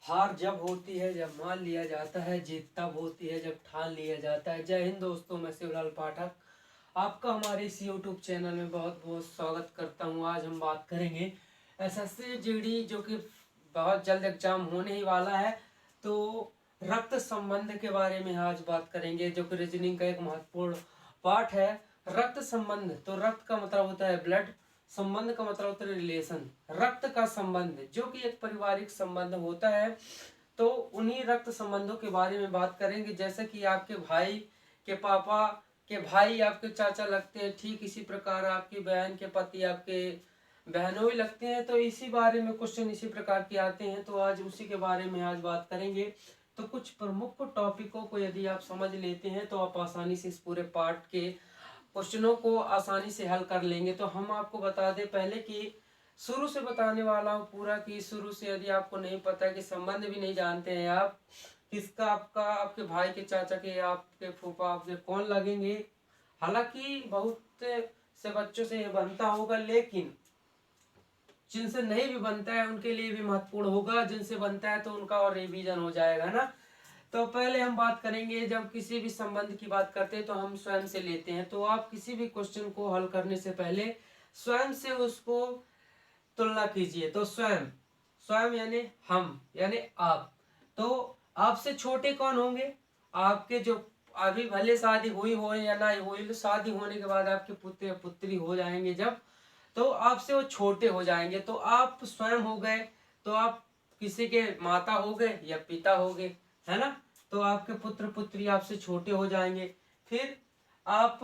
हार जब होती है जब मान लिया जाता है, जीत तब होती है जब ठान लिया जाता है। जय हिंद दोस्तों, मैं शिवलाल पाठक आपका हमारे इस यूट्यूब चैनल में बहुत बहुत स्वागत करता हूं। आज हम बात करेंगे एसएससी जीडी जो कि बहुत जल्द एग्जाम होने ही वाला है, तो रक्त संबंध के बारे में आज बात करेंगे, जो कि रीजनिंग का एक महत्वपूर्ण पार्ट है। रक्त संबंध, तो रक्त का मतलब होता है ब्लड, संबंध का मतलब होता है रिलेशन। रक्त का संबंध जो कि एक पारिवारिक संबंध होता है, तो उन्हीं रक्त संबंधों के बारे में बात करेंगे। जैसे कि आपके भाई के पापा के भाई आपके चाचा लगते हैं, ठीक इसी प्रकार आपकी बहन के पति आपके बहनों ही लगते हैं। तो इसी बारे में क्वेश्चन इसी प्रकार के आते हैं, तो आज उसी के बारे में आज बात करेंगे। तो कुछ प्रमुख टॉपिकों को यदि आप समझ लेते हैं तो आप आसानी से इस पूरे पार्ट के क्वेश्चनों को आसानी से हल कर लेंगे। तो हम आपको बता दें पहले कि शुरू से बताने वाला हूँ पूरा, कि शुरू से यदि आपको नहीं पता कि संबंध भी नहीं जानते हैं आप किसका, आपका आपके भाई के चाचा के आपके फूफा आपके कौन लगेंगे। हालांकि बहुत से बच्चों से ये बनता होगा, लेकिन जिनसे नहीं भी बनता है उनके लिए भी महत्वपूर्ण होगा, जिनसे बनता है तो उनका और रिवीजन हो जाएगा ना। तो पहले हम बात करेंगे, जब किसी भी संबंध की बात करते हैं तो हम स्वयं से लेते हैं। तो आप किसी भी क्वेश्चन को हल करने से पहले स्वयं से उसको तुलना कीजिए। तो स्वयं, स्वयं यानी हम यानी आप। तो आपसे छोटे कौन होंगे? आपके जो अभी भले शादी हुई हो या ना हुई, शादी होने के बाद आपके पुत्र या पुत्री हो जाएंगे जब, तो आपसे वो छोटे हो जाएंगे। तो आप स्वयं हो गए, तो आप किसी के माता हो गए या पिता हो गए, है ना। तो आपके पुत्र पुत्री आपसे छोटे हो जाएंगे। फिर आप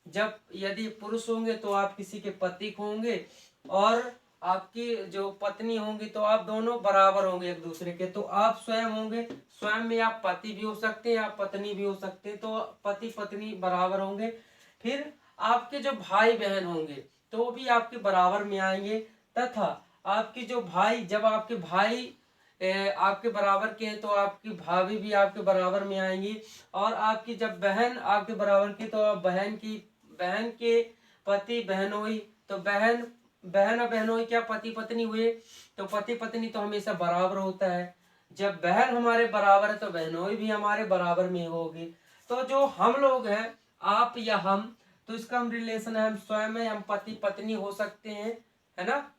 जब यदि पुरुष होंगे तो आप किसी के पति होंगे, और आपकी जो पत्नी होंगी तो आप दोनों बराबर होंगे एक दूसरे के। तो आप स्वयं होंगे, स्वयं में आप पति भी हो सकते हैं, आप पत्नी भी हो सकते हैं, तो पति पत्नी बराबर होंगे। फिर आपके जो भाई बहन होंगे तो वो भी आपके बराबर में आएंगे, तथा आपके जो भाई, जब आपके भाई आपके बराबर के हैं तो आपकी भाभी भी आपके बराबर में आएंगी। और आपकी जब बहन आपके बराबर की, तो आप बहन के पति बहनोई, तो बहन बहन और बहनोई क्या पति पत्नी हुए। तो पति पत्नी तो हमेशा बराबर होता है। जब बहन हमारे बराबर है तो बहनोई भी हमारे बराबर में होगी। तो जो हम लोग हैं, आप या हम, तो इसका हम रिलेशन है, हम स्वयं है, हम पति पत्नी हो सकते हैं, है ना।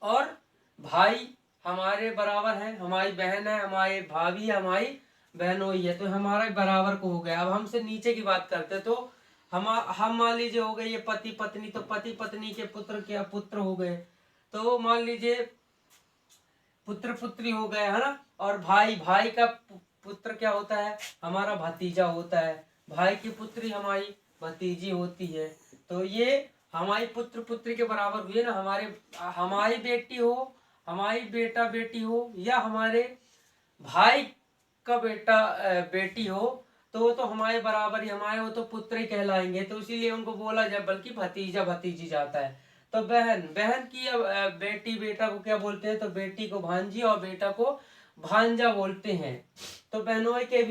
और भाई हमारे बराबर है, हमारी बहन है, हमारी भाभी है, हमारी बहनोई है, तो हमारा बराबर को हो गया। अब हमसे नीचे की बात करते, तो हम मान लीजिए हो गए ये पति पत्नी, तो पति पत्नी के पुत्र क्या पुत्र हो गए, तो मान लीजिए पुत्र पुत्री हो गए, है ना। और भाई भाई का पुत्र क्या होता है, हमारा भतीजा होता है। भाई की पुत्री हमारी भतीजी होती है। तो ये हमारी पुत्र पुत्री के बराबर हुए ना। हमारी बेटी हो, हमारी बेटा बेटी हो, या हमारे भाई का बेटा बेटी हो, तो वो तो हमारे बराबर ही, हमारे वो तो पुत्र ही कहलाएंगे। तो इसीलिए उनको बोला जाए, बल्कि भतीजा भतीजी जाता है। तो बहन बहन की बेटी बेटा को क्या बोलते हैं, तो बेटी को भांजी और बेटा को भांजा बोलते हैं। तो बहनोई के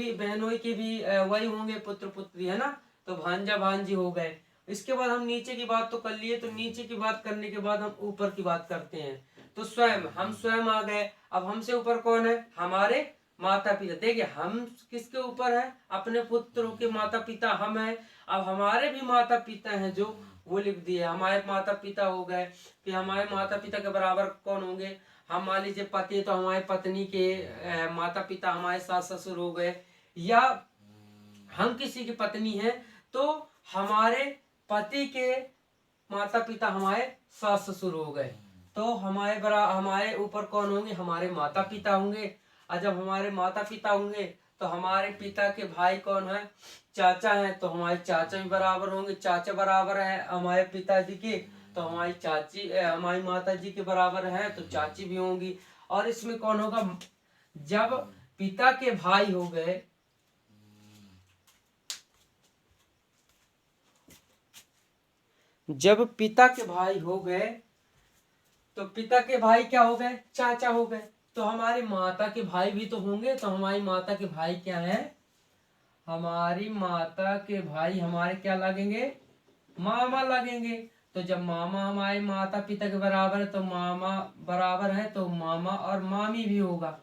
भी वही होंगे पुत्र पुत्री, है ना। तो भांजा भांजी हो गए। इसके बाद हम नीचे की बात तो कर लिए, तो नीचे की बात करने के बाद हम ऊपर की बात करते हैं। तो स्वयं, हम स्वयं आ गए। अब हमसे ऊपर कौन है, हमारे माता पिता। देखिए हम किसके ऊपर है, अपने पुत्रों के माता पिता हम हैं। अब हमारे भी माता पिता हैं, जो वो लिख दिए हमारे माता पिता हो गए। फिर हमारे माता पिता के बराबर कौन होंगे, हम मान लीजिए पति, तो हमारे पत्नी के माता पिता हमारे सास ससुर हो गए। या हम किसी की पत्नी है तो हमारे पति के माता पिता हमारे सास ससुर हो गए। तो हमारे ऊपर कौन होंगे, हमारे माता पिता होंगे। और जब हमारे माता पिता होंगे तो हमारे पिता के भाई कौन है, चाचा है, तो हमारे चाचा भी बराबर होंगे। चाचा बराबर है हमारे पिताजी के, तो हमारी चाची हमारी माता जी के बराबर है, तो चाची भी होंगी। और इसमें कौन होगा, जब पिता के भाई हो गए, जब पिता के भाई हो गए, तो पिता के भाई क्या हो गए, चाचा हो गए। तो हमारी माता के भाई भी तो होंगे। तो हमारी माता के भाई क्या है, हमारी माता के भाई हमारे क्या लगेंगे, मामा लगेंगे। तो जब मामा हमारे माता पिता के बराबर है, तो मामा बराबर है, तो मामा और मामी भी होगा,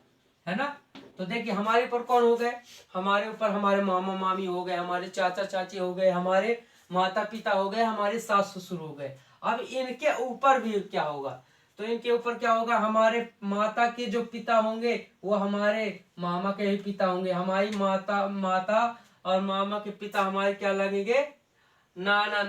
है ना। तो देखिए हमारे ऊपर कौन हो गए, हमारे ऊपर हमारे मामा मामी हो गए, हमारे चाचा चाची हो गए, हमारे माता पिता हो गए, हमारे सास ससुर हो गए। अब इनके ऊपर भी क्या होगा, तो इनके ऊपर क्या होगा, हमारे माता के जो पिता होंगे वो हमारे मामा के ही पिता होंगे, हमारी माता माता और मामा के पिता हमारे क्या लगेंगे, नाना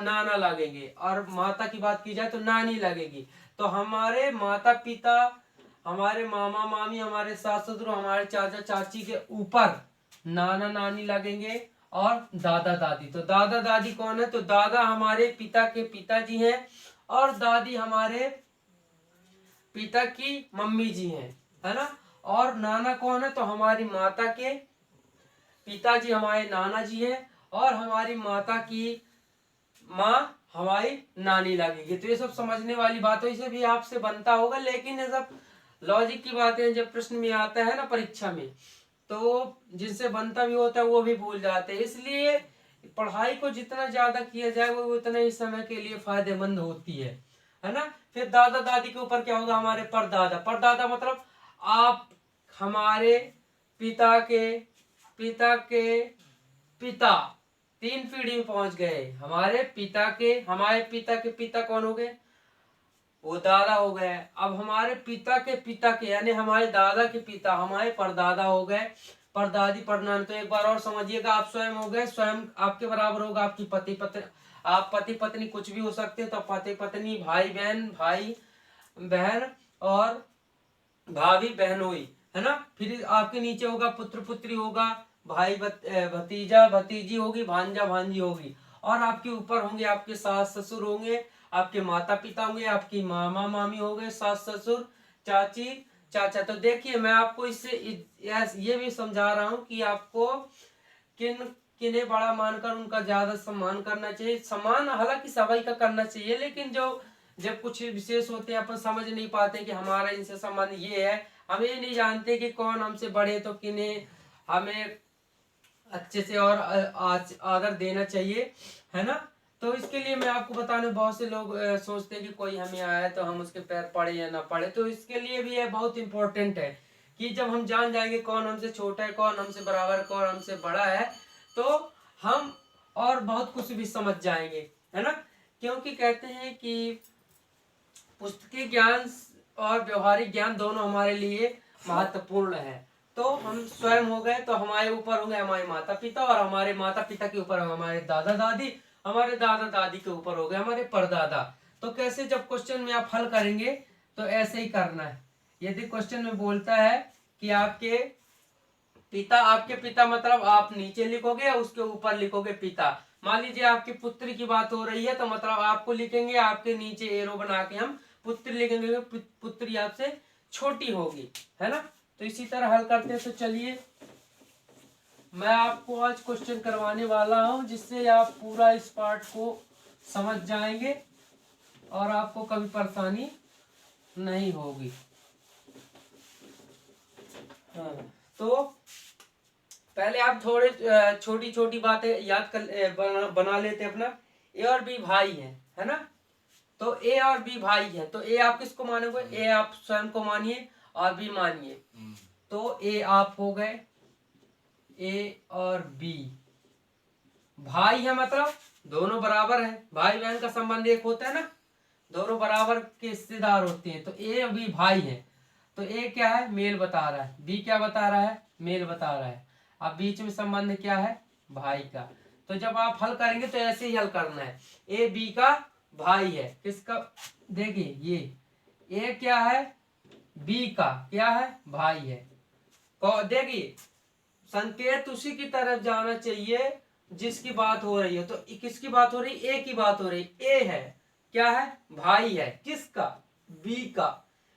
नाना लगेंगे। और माता की बात की जाए तो नानी लगेगी। तो हमारे माता पिता, हमारे मामा मामी, हमारे सास ससुर, हमारे चाचा चाची के ऊपर नाना नानी लगेंगे और दादा दादी। तो दादा दादी कौन है, तो दादा हमारे पिता के पिताजी हैं और दादी हमारे पिता की मम्मी जी हैं, है ना। और नाना कौन है, तो हमारी माता के पिताजी हमारे नाना जी हैं और हमारी माता की माँ हमारी नानी लगेगी। तो ये सब समझने वाली बातों से भी आपसे बनता होगा, लेकिन ये सब लॉजिक की बातें जब प्रश्न में आता है ना परीक्षा में, तो जिनसे बनता भी होता है वो भी भूल जाते हैं। इसलिए पढ़ाई को जितना ज्यादा किया जाए वो उतना ही समय के लिए फायदेमंद होती है ना। फिर दादा दादी के ऊपर क्या होगा, हमारे परदादा। परदादा मतलब आप हमारे पिता के पिता के पिता, 3 पीढ़ी में पहुंच गए। हमारे पिता के पिता कौन हो गए, वो दादा हो गए। अब हमारे पिता के यानी हमारे दादा के पिता हमारे परदादा हो गए, परदादी परनानी। तो एक बार और समझिएगा, आप स्वयं हो गए, स्वयं आपके बराबर होगा आपकी पति पत्नी। आप पति पत्नी कुछ भी हो सकते हैं, तो पति पत्नी, भाई बहन और भाभी बहनोई, है ना। फिर आपके नीचे होगा पुत्र पुत्री होगा, भाई भतीजा भतीजी होगी, भांजा भांजी होगी। और आपके ऊपर होंगे आपके सास ससुर होंगे, आपके माता पिता होंगे, आपकी मामा मामी हो गए, सास ससुर चाची चाचा। तो देखिए मैं आपको इससे ये भी समझा रहा हूँ कि आपको किन किन्हें बड़ा मानकर उनका ज्यादा सम्मान करना चाहिए। सम्मान हालांकि सभी का करना चाहिए, लेकिन जो जब कुछ विशेष होते हैं अपन समझ नहीं पाते कि हमारा इनसे संबंध ये है, हम ये नहीं जानते कि कौन हमसे बड़े, तो किन्हें हमें अच्छे से और आदर देना चाहिए, है ना। तो इसके लिए मैं आपको बताने, बहुत से लोग सोचते हैं कि कोई हमें आया है तो हम उसके पैर पड़े या ना पड़े। तो इसके लिए भी ये बहुत इंपॉर्टेंट है कि जब हम जान जाएंगे कौन हमसे छोटा है, कौन हमसे बराबर, कौन हमसे बड़ा है, तो हम और बहुत कुछ भी समझ जाएंगे, है ना। क्योंकि कहते हैं कि पुस्तकीय ज्ञान और व्यवहारिक ज्ञान दोनों हमारे लिए महत्वपूर्ण है। तो हम स्वयं हो गए, तो हमारे ऊपर होंगे हमारे माता पिता, और हमारे माता पिता के ऊपर हमारे दादा दादी, हमारे दादा दादी के ऊपर हो गए हमारे परदादा। तो कैसे, जब क्वेश्चन में आप हल करेंगे तो ऐसे ही करना है। यदि क्वेश्चन में बोलता है कि आपके पिता मतलब आप नीचे लिखोगे या उसके ऊपर लिखोगे पिता। मान लीजिए आपके पुत्र की बात हो रही है, तो मतलब आपको लिखेंगे, आपके नीचे एरो बना के हम पुत्र लिखेंगे, पुत्री आपसे छोटी होगी, है ना। तो इसी तरह हल करते हैं। तो चलिए मैं आपको आज क्वेश्चन करवाने वाला हूं, जिससे आप पूरा इस पार्ट को समझ जाएंगे और आपको कभी परेशानी नहीं होगी। हाँ, तो पहले आप थोड़े छोटी छोटी बातें याद कर बना लेते हैं। अपना ए और बी भाई है ना। तो ए और बी भाई है, तो ए आप किसको मानोगे, ए आप स्वयं को मानिए और बी मानिए। तो ए आप हो गए, ए और बी भाई है, मतलब दोनों बराबर है। भाई बहन का संबंध एक होता है ना, दोनों बराबर के हिस्सेदार होते हैं। तो ए और बी भाई है, तो ए क्या है, मेल बता रहा है, बी क्या बता रहा है, मेल बता रहा है। अब बीच में संबंध क्या है, भाई का। तो जब आप हल करेंगे तो ऐसे ही हल करना है, ए बी का भाई है, किसका, देखिए ये ए क्या है, बी का क्या है, भाई है। देखिए संकेत उसी की तरफ जाना चाहिए जिसकी बात हो रही है। तो किसकी बात हो रही, ए की बात हो रही, ए है क्या है, भाई है, किसका, बी का।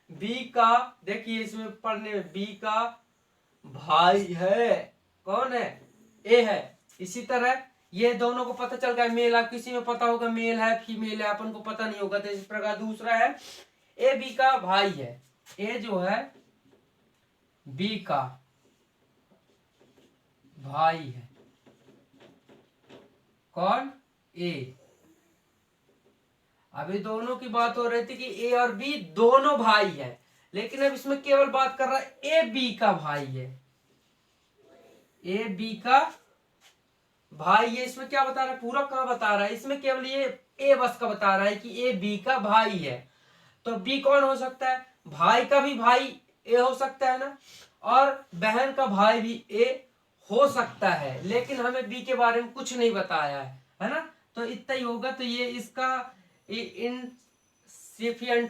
बी का देखिए इसमें पढ़ने में बी का भाई है, कौन है, ए है। इसी तरह ये दोनों को पता चल गया मेल, आप किसी में पता होगा मेल है फीमेल है, अपन को पता नहीं होगा। तो इस प्रकार दूसरा है ए बी का भाई है, ए जो है बी का भाई है, कौन, ए। अभी दोनों की बात हो रही थी कि ए और बी दोनों भाई है, लेकिन अब इसमें केवल बात कर रहा है ए बी का भाई है, ए बी का भाई है। इसमें क्या बता रहा है, पूरा कहाँ बता रहा है, इसमें केवल ये ए बस का बता रहा है कि ए बी का भाई है। तो बी कौन हो सकता है, भाई का भी भाई ए हो सकता है ना, और बहन का भाई भी ए हो सकता है, लेकिन हमें बी के बारे में कुछ नहीं बताया है ना। तो इतना ही होगा। तो ये इसका इनसिफियंट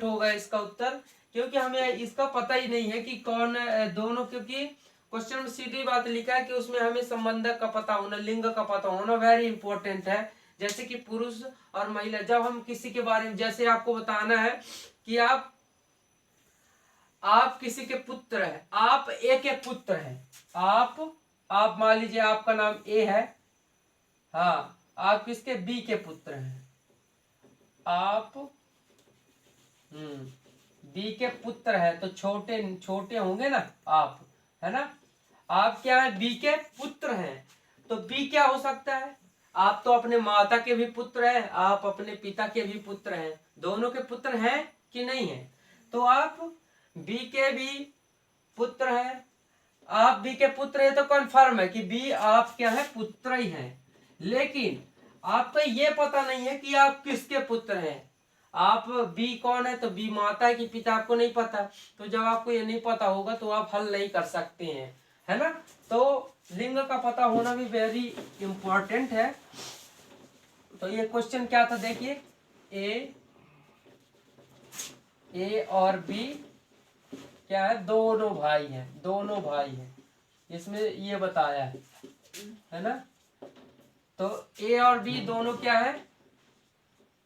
होगा इसका उत्तर, क्योंकि हमें इसका पता ही नहीं है कि कौन दोनों, क्योंकि क्वेश्चन में सीधी बात लिखा है कि उसमें हमें संबंधक का पता होना, लिंग का पता होना वेरी इंपॉर्टेंट है। जैसे कि पुरुष और महिला, जब हम किसी के बारे में, जैसे आपको बताना है कि आप किसी के पुत्र हैं, आप ए के पुत्र हैं, आप मान लीजिए आपका नाम ए है, हाँ, आप किसके, बी के पुत्र हैं, आप बी के पुत्र है, तो छोटे छोटे होंगे ना आप, है ना, आप क्या है, बी के पुत्र हैं। तो बी क्या हो सकता है, आप तो अपने माता के भी पुत्र हैं, आप अपने पिता के भी पुत्र हैं, दोनों के पुत्र हैं कि नहीं है। तो आप बी के भी पुत्र हैं, आप बी के पुत्र है, तो कन्फर्म है कि बी आप क्या है, पुत्र ही हैं। लेकिन आपको ये पता नहीं है कि आप किसके पुत्र हैं, आप बी कौन है, तो बी माता की पिता आपको नहीं पता। तो जब आपको ये नहीं पता होगा तो आप हल नहीं कर सकते हैं, है ना। तो लिंग का पता होना भी वेरी इंपॉर्टेंट है। तो ये क्वेश्चन क्या था, देखिए, ए और बी क्या है, दोनों भाई हैं, दोनों भाई हैं, इसमें ये बताया है ना। तो ए और बी दोनों क्या है,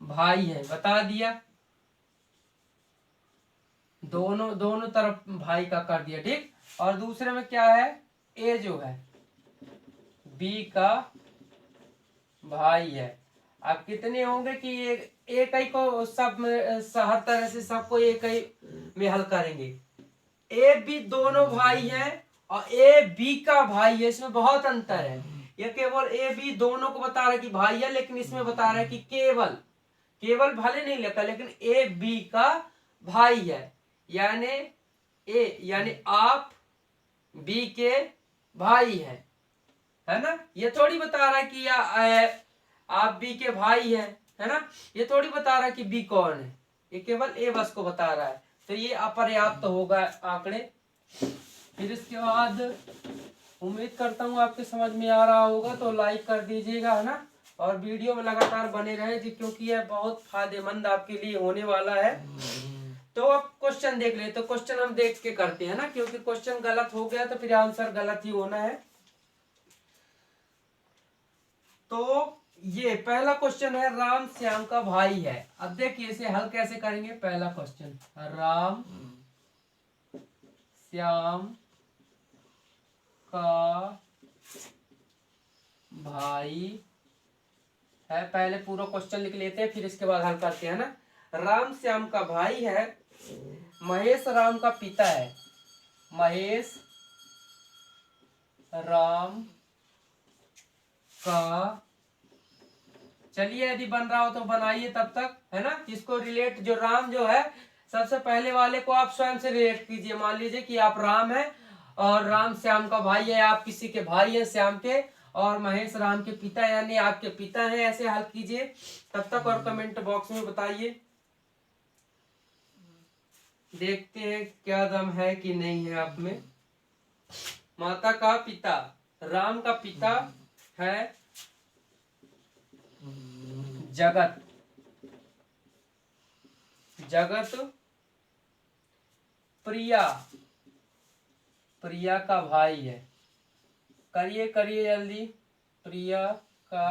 भाई है, बता दिया, दोनों दोनों तरफ भाई का कर दिया, ठीक। और दूसरे में क्या है, ए जो है बी का भाई है। अब कितने होंगे कि एक ही को सब में, हर तरह से सबको एक ही में हल करेंगे। ए बी दोनों भाई हैं और ए बी का भाई है, इसमें बहुत अंतर है। ये केवल ए बी दोनों को बता रहा है कि भाई है, लेकिन इसमें बता रहा है कि केवल केवल भले नहीं लिखा, लेकिन ए बी का भाई है, यानी यानी आप बी के भाई है ना। ये थोड़ी बता रहा है कि आप बी के भाई हैं, है ना। ये थोड़ी बता रहा है कि बी कौन है, ये केवल ए बस को बता रहा है। तो ये अपर्याप्त होगा आंकड़े। फिर इसके बाद उम्मीद करता हूँ आपके समझ में आ रहा होगा, तो लाइक कर दीजिएगा, है ना, और वीडियो में लगातार बने रहे जी, क्योंकि यह बहुत फायदेमंद आपके लिए होने वाला है। तो अब क्वेश्चन देख ले, तो क्वेश्चन हम देख के करते हैं ना, क्योंकि क्वेश्चन गलत हो गया तो फिर आंसर गलत ही होना है। तो ये पहला क्वेश्चन है, राम श्याम का भाई है। अब देखिए इसे हल कैसे करेंगे। पहला क्वेश्चन, राम श्याम का भाई है। पहले पूरा क्वेश्चन लिख लेते हैं, फिर इसके बाद हल करते हैं ना। राम श्याम का भाई है, महेश राम का पिता है, महेश राम का, चलिए यदि बन रहा हो तो बनाइए तब तक, है ना। इसको रिलेट, जो राम जो है, सबसे पहले वाले को आप स्वयं से रिलेट कीजिए। मान लीजिए कि आप राम है और राम श्याम का भाई है, आप किसी के भाई है श्याम के, और महेश राम के पिता यानी आपके पिता हैं, ऐसे हल कीजिए तब तक, और कमेंट बॉक्स में बताइए। देखते हैं क्या दम है कि नहीं है आप में। माता का पिता, राम का पिता है जगत, जगत प्रिया, प्रिया का भाई है। करिए करिए जल्दी। प्रिया का,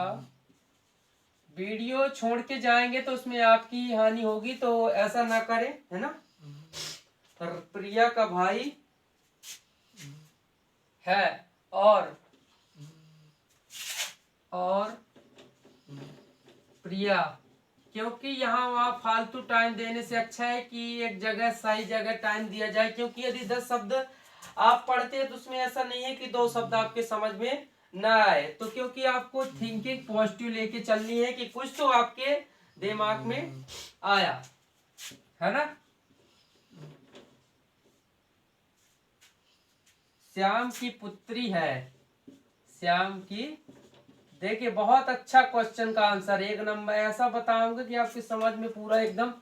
वीडियो छोड़ के जाएंगे तो उसमें आपकी हानि होगी, तो ऐसा ना करें, है ना। प्रिया का भाई है, और प्रिया, क्योंकि यहाँ वहाँ फालतू टाइम देने से अच्छा है कि एक जगह सही जगह टाइम दिया जाए। क्योंकि यदि 10 शब्द आप पढ़ते हैं तो उसमें ऐसा नहीं है कि 2 शब्द आपके समझ में ना आए, तो क्योंकि आपको थिंकिंग पॉजिटिव लेके चलनी है कि कुछ तो आपके दिमाग में आया, है ना। श्याम की पुत्री है। श्याम की, देखिए बहुत अच्छा क्वेश्चन का आंसर, 1 नंबर। ऐसा बताऊंगा कि आपकी समझ में पूरा एकदम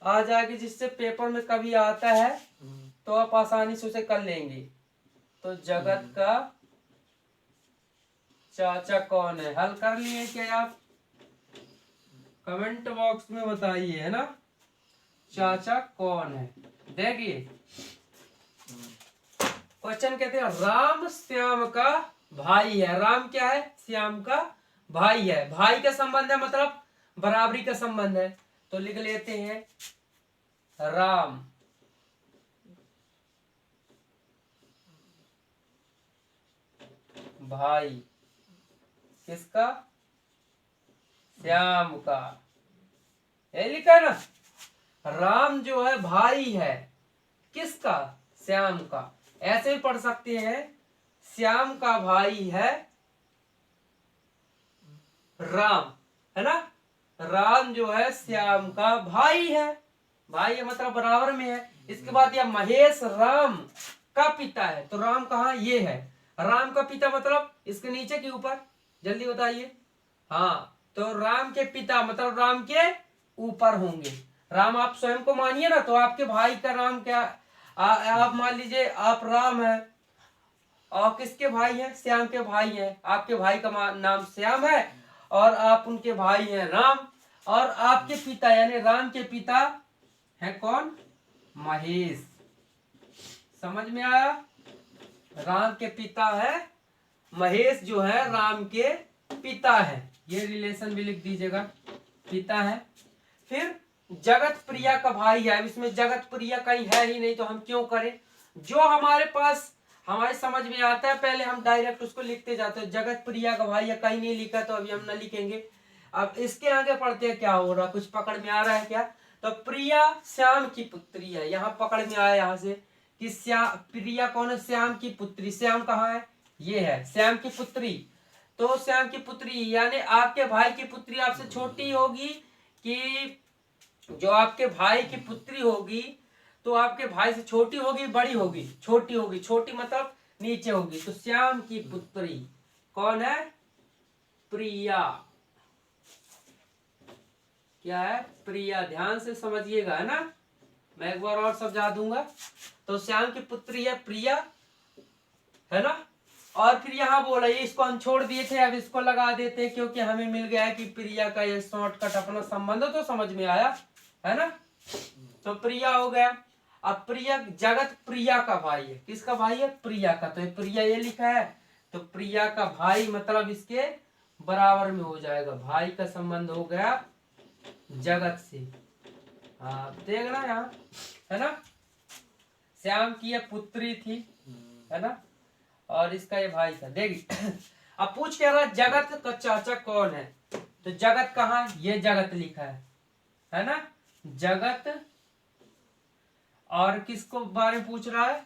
आ जाएगी, जिससे पेपर में कभी आता है तो आप आसानी से उसे कर लेंगे। तो जगत का चाचा कौन है? हल कर लिए क्या आप? कमेंट बॉक्स में बताइए, है ना, चाचा कौन है। देखिए क्वेश्चन कहते हैं राम श्याम का भाई है। राम क्या है? श्याम का भाई है। भाई का संबंध है मतलब बराबरी का संबंध है। तो लिख लेते हैं राम भाई किसका? श्याम का। ये लिखा है ना, राम जो है भाई है किसका? श्याम का। ऐसे भी पढ़ सकते हैं श्याम का भाई है राम, है ना। राम जो है श्याम का भाई है। भाई है मतलब बराबर में है। इसके बाद यह महेश राम का पिता है। तो राम कहाँ? ये है राम का पिता, मतलब इसके नीचे के ऊपर। जल्दी बताइए। हाँ, तो राम के पिता मतलब राम के ऊपर होंगे। राम आप स्वयं को मानिए ना, तो आपके भाई का नाम क्या? आप मान लीजिए आप राम है और किसके भाई हैं? श्याम के भाई हैं। आपके भाई का नाम श्याम है और आप उनके भाई हैं राम। और आपके पिता यानी राम के पिता है कौन? महेश। समझ में आया? राम के पिता है महेश, जो है राम के पिता है। ये रिलेशन भी लिख दीजिएगा, पिता है। फिर जगत प्रिया का भाई है। अब इसमें जगत प्रिया कहीं है ही नहीं, तो हम क्यों करें? जो हमारे पास हमारे समझ में आता है पहले हम डायरेक्ट उसको लिखते जाते हैं। जगत प्रिया का भाई है, कहीं नहीं लिखा तो अभी हम न लिखेंगे। अब इसके आगे पढ़ते हैं क्या हो रहा, कुछ पकड़ में आ रहा है क्या? तो प्रिया श्याम की पुत्री है। यहाँ पकड़ में आया यहाँ से कि श्याम, प्रिया कौन है? श्याम की पुत्री। श्याम कहाँ है? ये है श्याम की पुत्री। तो श्याम की पुत्री यानी आपके भाई की पुत्री आपसे छोटी होगी कि जो आपके भाई की पुत्री होगी तो आपके भाई से छोटी होगी, बड़ी होगी? छोटी होगी। छोटी मतलब नीचे होगी। तो श्याम की पुत्री कौन है? प्रिया। क्या है? प्रिया। ध्यान से समझिएगा, है ना। मैं एक बार और समझा दूंगा। तो श्याम की पुत्री है प्रिया, है ना। और फिर यहाँ बोला ये, इसको हम छोड़ दिए थे, अब इसको लगा देते हैं क्योंकि हमें मिल गया है कि प्रिया का ये शॉर्टकट अपना संबंध तो समझ में आया, है ना। तो प्रिया हो गया। अब प्रिया, जगत प्रिया का भाई है। किसका भाई है? प्रिया का। तो प्रिया ये लिखा है, तो प्रिया का भाई मतलब इसके बराबर में हो जाएगा। भाई का संबंध हो गया जगत से। हाँ देखना यहाँ, है ना। श्याम की ये पुत्री थी, है ना, और इसका ये भाई था। देखिए अब पूछ क्या रहा, जगत का चाचा कौन है? तो जगत कहाँ? ये जगत लिखा है ना। जगत, और किसको बारे में पूछ रहा है?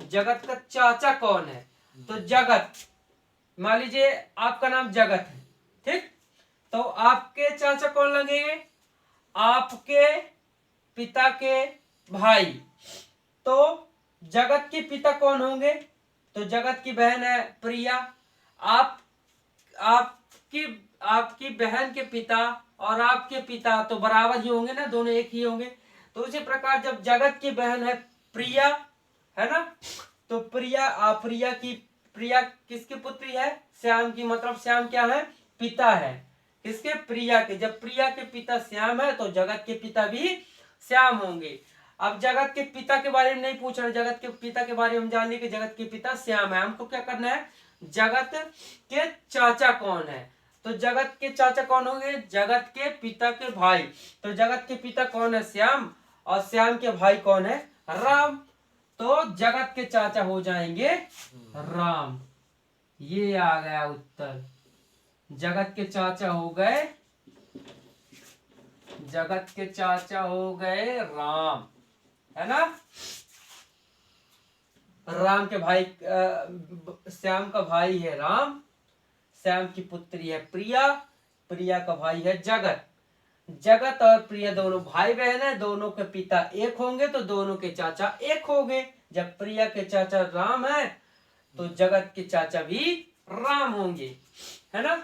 जगत का चाचा कौन है? तो जगत, मान लीजिए आपका नाम जगत है, ठीक। तो आपके चाचा कौन लगेंगे? आपके पिता के भाई। तो जगत के पिता कौन होंगे? तो जगत की बहन है प्रिया। आपकी आपकी बहन के पिता और आपके पिता तो बराबर ही होंगे ना, दोनों एक ही होंगे। तो उसी प्रकार जब जगत की बहन है प्रिया, है ना, तो प्रिया किसकी पुत्री है? श्याम की। मतलब श्याम क्या है? पिता है। किसके? प्रिया के। जब प्रिया के पिता श्याम है तो जगत के पिता भी श्याम होंगे। अब जगत के पिता के बारे में नहीं पूछ रहे, जगत के पिता के बारे में हम जान लिए कि जगत के पिता श्याम है। हमको क्या करना है? जगत के चाचा कौन है? तो जगत के चाचा कौन होंगे? जगत के पिता के भाई। तो जगत के पिता कौन है? श्याम। और श्याम के भाई कौन है? राम। तो जगत के चाचा हो जाएंगे राम। ये आ गया उत्तर। जगत के चाचा हो गए, जगत के चाचा हो गए राम, है ना। राम के भाई, श्याम का भाई है राम, श्याम की पुत्री है प्रिया, प्रिया का भाई है जगत। जगत और प्रिय दोनों भाई बहन है, दोनों के पिता एक होंगे तो दोनों के चाचा एक होंगे। जब प्रिय के चाचा राम है तो जगत के चाचा भी राम होंगे, है ना।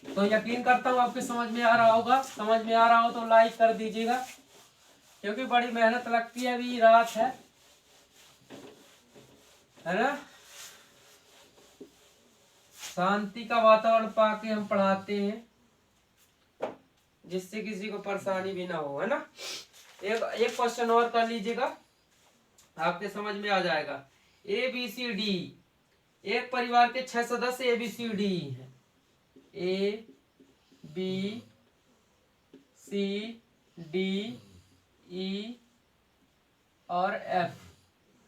तो यकीन करता हूँ आपके समझ में आ रहा होगा। समझ में आ रहा हो तो लाइक कर दीजिएगा, क्योंकि बड़ी मेहनत लगती है, अभी रात है ना। शांति का वातावरण पाके हम पढ़ाते हैं, जिससे किसी को परेशानी भी ना हो, है ना। एक क्वेश्चन और कर लीजिएगा, आपके समझ में आ जाएगा। ABCD, एक परिवार के 6 सदस्य ABCD हैं। ABCD और F,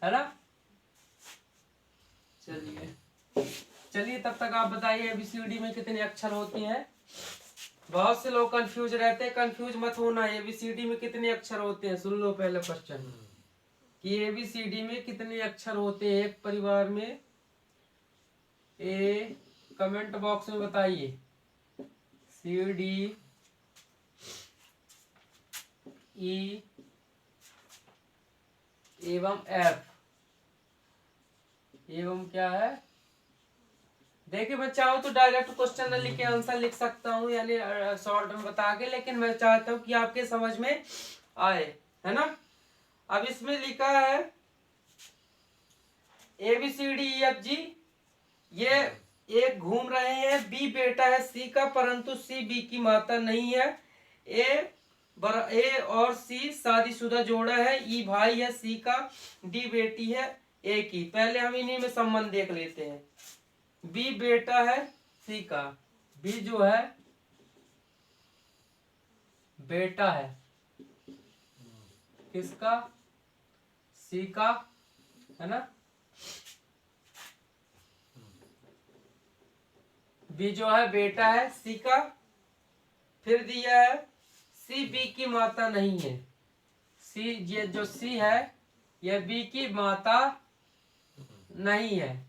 है ना। चलिए तब तक आप बताइए ABCD में कितने अक्षर होते हैं। बहुत से लोग कंफ्यूज रहते हैं, कंफ्यूज मत होना। ABCD में कितने अक्षर होते हैं, सुन लो पहले क्वेश्चन कि ABCD में कितने अक्षर होते हैं एक परिवार में। कमेंट बॉक्स में बताइए। CD E एवं F एवं क्या है। देखिए मैं चाहूँ तो डायरेक्ट क्वेश्चन न लिख के आंसर लिख सकता हूँ, यानी शॉर्ट में बता के, लेकिन मैं चाहता हूँ कि आपके समझ में आए, है ना। अब इसमें लिखा है ABCDEFG, ये एक घूम रहे हैं। B बेटा है C का, परंतु C B की माता नहीं है। A और C शादीशुदा जोड़ा है। E भाई है C का, D बेटी है A की। पहले हम इन्हीं में संबंध देख लेते हैं। B बेटा है C का, B जो है बेटा है किसका, C का, है ना। B जो है बेटा है C का। फिर दिया है C B की माता नहीं है। C, ये जो C है यह B की माता नहीं है,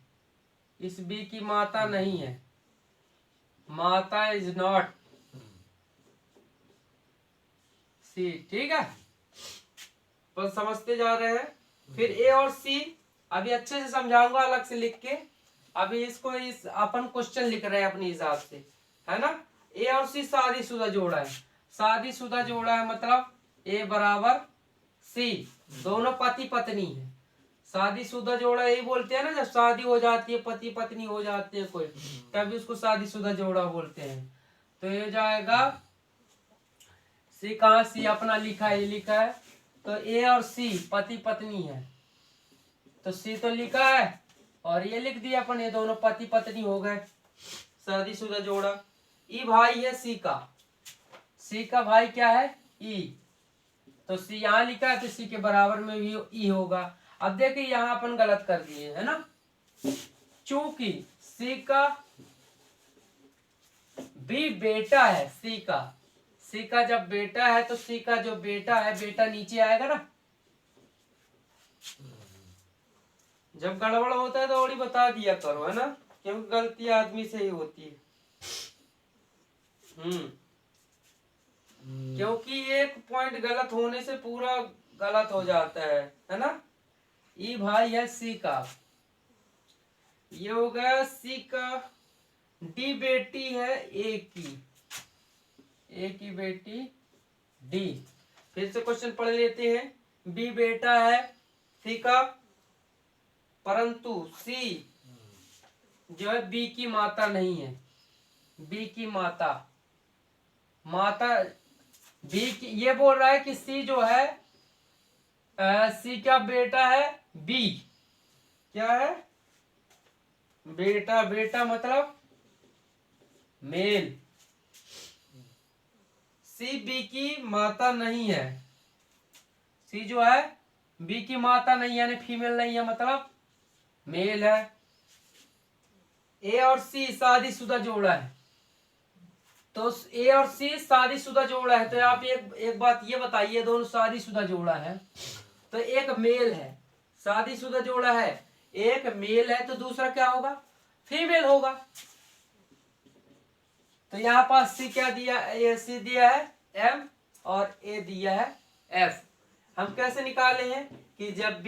इस B की माता नहीं है, माता इज नॉट C, ठीक है। बस समझते जा रहे हैं। फिर A और C अभी अच्छे से समझाऊंगा अलग से लिख के। अभी इसको इस अपन क्वेश्चन लिख रहे हैं अपने हिसाब से, है ना। A और C शादीशुदा जोड़ा है। शादीशुदा जोड़ा है मतलब A बराबर C, दोनों पति पत्नी है। शादीशुदा जोड़ा यही बोलते हैं ना, जब शादी हो जाती है, पति पत्नी हो जाते हैं कोई, तभी उसको शादीशुदा जोड़ा बोलते हैं। तो ये जाएगा C, कहाँ C अपना लिखा है, ये लिखा है। तो A और C पति पत्नी है, तो C तो लिखा है और ये लिख दिया अपन, ये दोनों पति पत्नी हो गए, शादीशुदा जोड़ा। E भाई है C का, C का भाई क्या है E, तो C यहाँ लिखा है तो C के बराबर में भी E होगा। अब देखिए यहाँ अपन गलत कर दिए, है ना। चूंकि C का B बेटा है C का, C का जब बेटा है तो C का जो बेटा है, बेटा नीचे आएगा ना। जब गड़बड़ होता है तो थोड़ी बता दिया करो, है ना, क्योंकि गलती आदमी से ही होती है। क्योंकि एक पॉइंट गलत होने से पूरा गलत हो जाता है ना। ई भाई है C का, ये हो गया C का। D बेटी है A की बेटी D। फिर से क्वेश्चन पढ़ लेते हैं। B बेटा है C का, परंतु C जो है B की माता नहीं है। B की माता B की, ये बोल रहा है कि C जो है C का बेटा है B, क्या है बेटा, बेटा मतलब मेल। C B की माता नहीं है, C जो है B की माता नहीं है, यानी फीमेल नहीं है, मतलब मेल है। A और C शादीशुदा जोड़ा है, तो A और C शादीशुदा जोड़ा है, तो आप एक बात ये बताइए, दोनों शादीशुदा जोड़ा है तो एक मेल है, शादीशुदा जोड़ा है, एक मेल है, तो दूसरा क्या होगा, फीमेल होगा। तो यहाँ पास C क्या दिया, C दिया है M और A दिया है F। हम कैसे निकाले हैं कि जब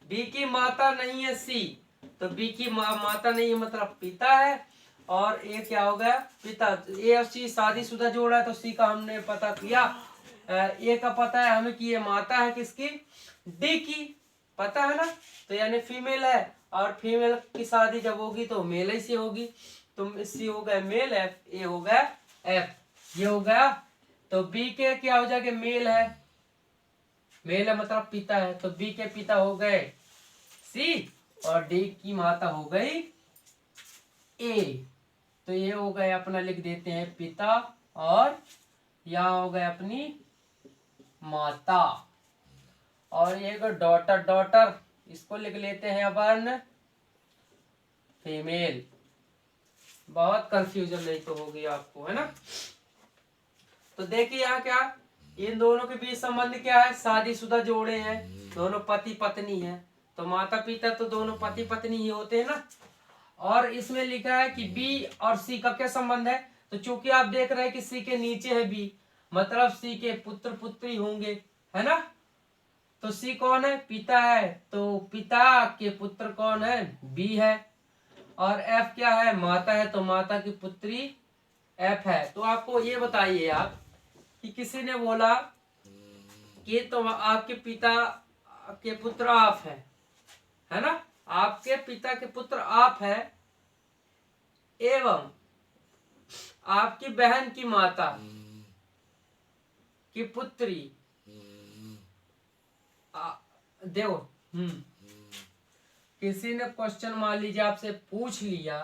B की माता नहीं है C, तो B की माता नहीं है मतलब पिता है, और A क्या हो गया पिता। A और C शादीशुदा जोड़ा है, तो C का हमने पता किया, A का पता है हमें कि ये माता है किसकी, D की, पता है ना। तो यानी फीमेल है, और फीमेल की शादी जब होगी तो मेल ही से होगी। तो C हो गया मेल, F A हो गया F, ये हो गया। तो B के क्या हो जाएगा, मेल है मतलब पिता है, तो B के पिता हो गए C, और D की माता हो गई A। तो ये हो गए अपना, लिख देते हैं पिता, और यहाँ हो गए अपनी माता, और ये डॉटर इसको लिख लेते हैं अपन फीमेल। बहुत कंफ्यूजन नहीं तो होगी आपको, है ना। तो देखिए यहाँ क्या, इन दोनों के बीच संबंध क्या है, शादीशुदा जोड़े हैं, दोनों पति पत्नी हैं, तो माता पिता तो दोनों पति पत्नी ही होते हैं ना। और इसमें लिखा है कि बी और सी का क्या संबंध है, तो चूंकि आप देख रहे हैं कि सी के नीचे है बी, मतलब सी के पुत्र पुत्री होंगे, है ना। तो सी कौन है, पिता है, तो पिता के पुत्र कौन है, बी है। और एफ क्या है, माता है, तो माता की पुत्री एफ है। तो आपको ये बताइए आप कि किसी ने बोला कि तो आपके पिता के पुत्र आप है ना, आपके पिता के पुत्र आप है, एवं आपकी बहन की माता की पुत्री देखो, किसी ने क्वेश्चन मान लीजिए आपसे पूछ लिया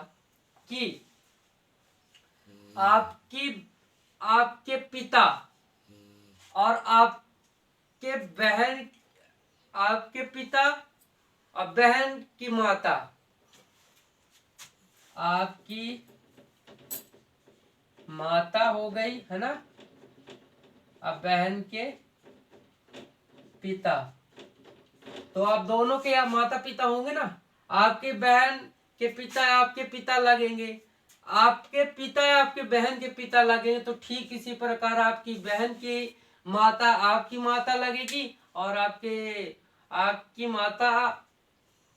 कि आपके पिता और आपके पिता और बहन की माता, आपकी माता हो गई है ना, अब बहन के पिता, तो आप दोनों के आप माता पिता होंगे ना, आपके बहन के पिता आपके पिता लगेंगे, आपके पिता आपके बहन के पिता लगेंगे। तो ठीक इसी प्रकार आपकी बहन की माता आपकी माता लगेगी, और आपकी माता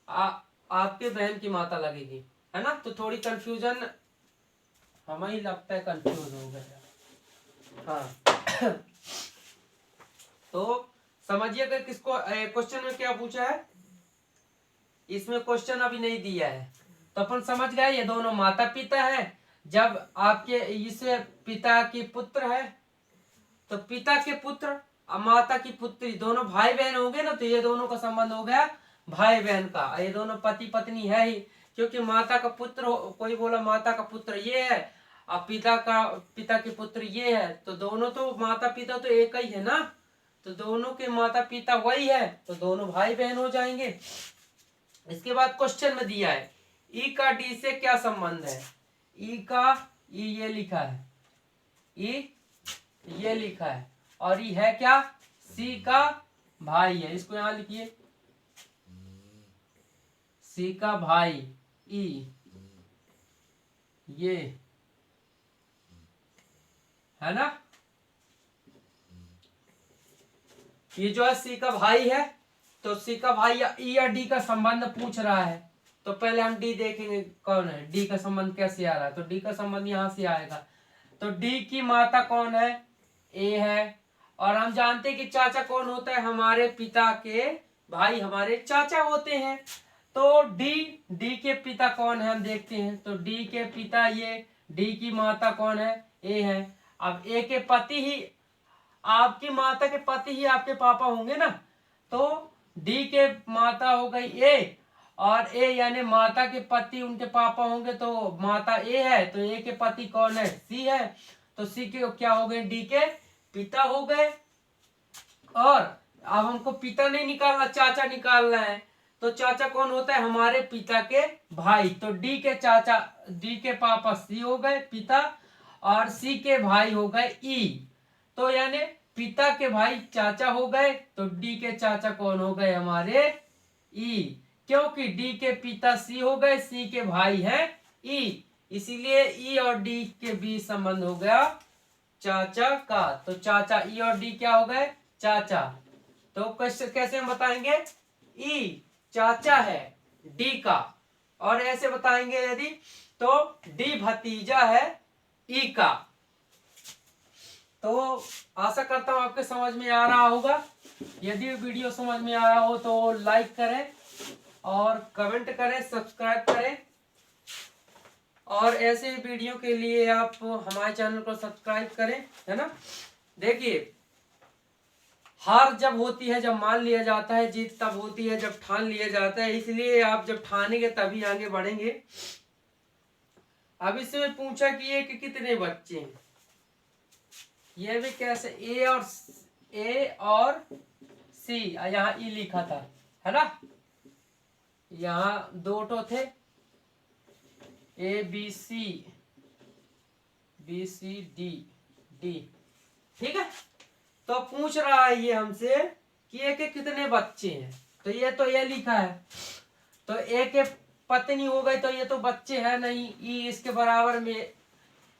आपके बहन की माता लगेगी, है ना। तो थोड़ी कंफ्यूजन हमें ही लगता है, कंफ्यूज हो गया। हाँ तो समझिएगा किसको क्वेश्चन में क्या पूछा है, इसमें क्वेश्चन अभी नहीं दिया है, तो अपन समझ गए ये दोनों माता पिता है। जब आपके इस पिता की पुत्र है, तो पिता के पुत्र और माता की पुत्री दोनों भाई बहन होंगे ना, तो ये दोनों का संबंध हो गया भाई बहन का, ये दोनों पति पत्नी है ही, क्योंकि माता का पुत्र, कोई बोला माता का पुत्र ये है और पिता के पुत्र ये है, तो दोनों तो माता पिता तो एक ही है ना, तो दोनों के माता पिता वही है, तो दोनों भाई बहन हो जाएंगे। इसके बाद क्वेश्चन में दिया है ई का डी से क्या संबंध है, ई ये लिखा है, ई ये लिखा है, और ये है क्या, सी का भाई है, इसको यहां लिखिए, सी का भाई ई, ये है ना, ये जो है सी का भाई है, तो सी का भाई या ई या डी का संबंध पूछ रहा है, तो पहले हम डी देखेंगे कौन है, डी का संबंध कैसे आ रहा है, तो डी का संबंध यहां से आएगा। तो डी की माता कौन है, ए है, और हम जानते हैं कि चाचा कौन होता है, हमारे पिता के भाई हमारे चाचा होते हैं। तो डी के पिता कौन है हम देखते हैं, तो डी के पिता ये, डी की माता कौन है, ए है। अब ए के पति ही, आपकी माता के पति ही आपके पापा होंगे ना, तो डी के माता हो गई ए, और ए यानी माता के पति उनके पापा होंगे, तो माता ए है, तो ए के पति कौन है, सी है, तो सी के क्या हो गए, डी के पिता हो गए। और अब हमको पिता नहीं निकालना, चाचा निकालना है, तो चाचा कौन होता है, हमारे पिता के भाई, तो डी के चाचा, डी के पापा सी हो गए पिता, और सी के भाई हो गए ई, तो यानी पिता के भाई चाचा हो गए, तो डी के चाचा कौन हो गए, हमारे ई, क्योंकि डी के पिता सी हो गए, सी के भाई है ई, इसीलिए ई और डी के बीच संबंध हो गया चाचा का। तो चाचा, ई और डी क्या हो गए, चाचा। तो कैसे कैसे हम बताएंगे, ई चाचा है डी का, और ऐसे बताएंगे यदि तो डी भतीजा है ई का। तो आशा करता हूं आपके समझ में आ रहा होगा। यदि वीडियो समझ में आया हो तो लाइक करें और कमेंट करें, सब्सक्राइब करें, और ऐसे वीडियो के लिए आप हमारे चैनल को सब्सक्राइब करें, है ना। देखिए, हार जब होती है, जब मान लिया जाता है, जीत तब होती है जब ठान लिया जाता है। इसलिए आप जब ठानेंगे तभी आगे बढ़ेंगे। अब इसमें पूछा कि ये कि कितने बच्चे हैं, ये भी कैसे, ए और सी, यहाँ ई लिखा था, है ना। यहाँ दो टो थे, A B C D D, ठीक है। तो पूछ रहा है ये हमसे कि ए के कितने बच्चे हैं। तो ये लिखा है, तो ए के पत्नी हो गई, तो ये तो बच्चे है नहीं, ई इसके बराबर में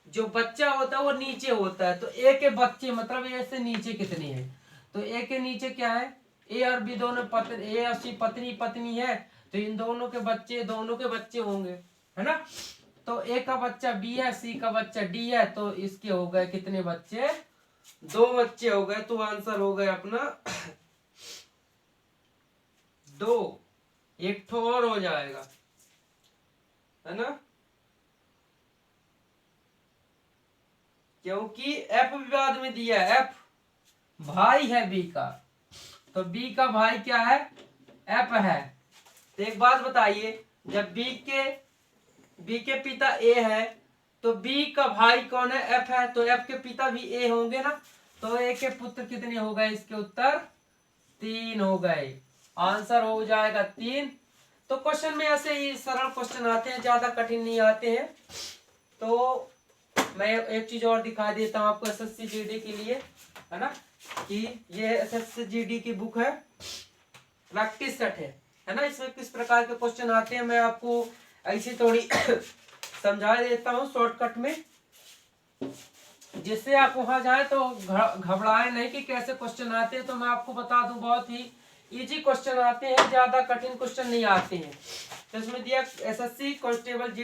जो बच्चा होता है वो नीचे होता है। तो ए के बच्चे मतलब ए से नीचे कितने हैं, तो ए के नीचे क्या है, ए और बी दोनों पत्नी, ए और सी पत्नी पत्नी है, तो इन दोनों के बच्चे होंगे, है ना। तो ए का बच्चा बी है, सी का बच्चा डी है, तो इसके हो गए कितने बच्चे, 2 बच्चे हो गए। तो आंसर हो गए अपना 2, एक ठो और हो जाएगा, है ना, क्योंकि एफ विवाद में दिया है, एफ भाई है बी का, तो बी का भाई क्या है, एफ है। तो एक बात बताइए, जब बी के पिता ए है, तो बी का भाई कौन है, एफ है, तो एफ के पिता भी ए होंगे ना। तो ए के पुत्र कितने हो गए, इसके उत्तर 3 हो गए, आंसर हो जाएगा 3। तो क्वेश्चन में ऐसे ही सरल क्वेश्चन आते हैं, ज्यादा कठिन नहीं आते हैं। तो मैं एक चीज और दिखा देता हूँ आपको एसएससी जीडी के लिए, है ना, कि ये एसएससी जीडी की बुक है, प्रैक्टिस सेट है ना। इसमें किस प्रकार के क्वेश्चन आते हैं मैं आपको ऐसी थोड़ी समझा देता हूँ शॉर्टकट में, जिससे आप वहां जाए तो घबराए नहीं कि कैसे क्वेश्चन आते हैं। तो मैं आपको बता दूं, बहुत ही इजी क्वेश्चन आते हैं, ज्यादा कठिन क्वेश्चन नहीं आते हैं। तो इसमें दिया एसएससी कांस्टेबल